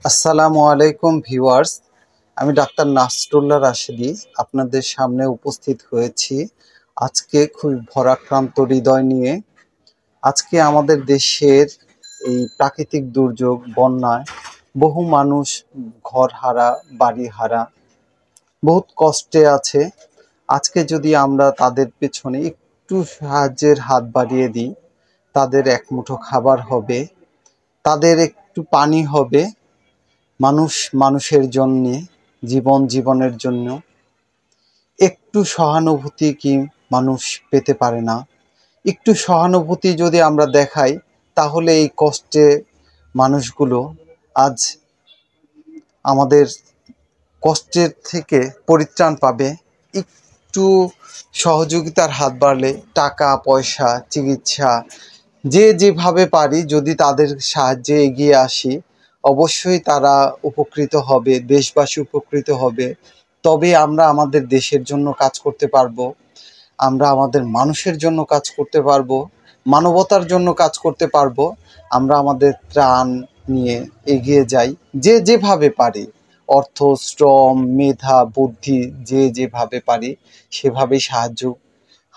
আসসালামু আলাইকুম ভিউয়ার্স। আমি ডাক্তার নাসরুল্লাহ রাশেদি আপনাদের সামনে উপস্থিত হয়েছি আজকে খুবই ভরাক্রান্ত হৃদয় নিয়ে। আজকে আমাদের দেশের এই প্রাকৃতিক দুর্যোগ বন্যায় বহু মানুষ ঘর হারা, বাড়ি হারা, বহুত কষ্টে আছে। আজকে যদি আমরা তাদের পেছনে একটু সাহায্যের হাত বাড়িয়ে দিই, তাদের এক মুঠো খাবার হবে, তাদের একটু পানি হবে। মানুষ মানুষের জন্যে, জীবন জীবনের জন্য একটু সহানুভূতি কি মানুষ পেতে পারে না? একটু সহানুভূতি যদি আমরা দেখাই, তাহলে এই কষ্টে মানুষগুলো আজ আমাদের কষ্টের থেকে পরিত্রাণ পাবে। একটু সহযোগিতার হাত বাড়লে, টাকা পয়সা, চিকিৎসা, যে যেভাবে পারি যদি তাদের সাহায্যে এগিয়ে আসি, অবশ্যই তারা উপকৃত হবে, দেশবাসী উপকৃত হবে। তবে আমরা আমাদের দেশের জন্য কাজ করতে পারবো, আমরা আমাদের মানুষের জন্য কাজ করতে পারবো, মানবতার জন্য কাজ করতে পারবো। আমরা আমাদের ত্রাণ নিয়ে এগিয়ে যাই, যে যেভাবে পারি। অর্থ, শ্রম, মেধা, বুদ্ধি, যে যেভাবে পারি সেভাবেই সাহায্য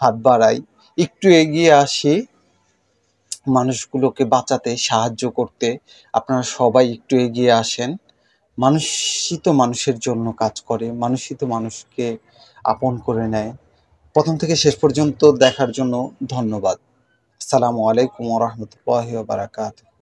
হাত বাড়াই, একটু এগিয়ে আসি মানুষগুলোকে বাঁচাতে, সাহায্য করতে। আপনারা সবাই একটু এগিয়ে আসেন। মানুষই তো মানুষের জন্য কাজ করে, মানুষই তো মানুষকে আপন করে নেয়। প্রথম থেকে শেষ পর্যন্ত দেখার জন্য ধন্যবাদ। আসসালামু আলাইকুম ওয়া রাহমাতুল্লাহি ওয়া বারাকাতুহু।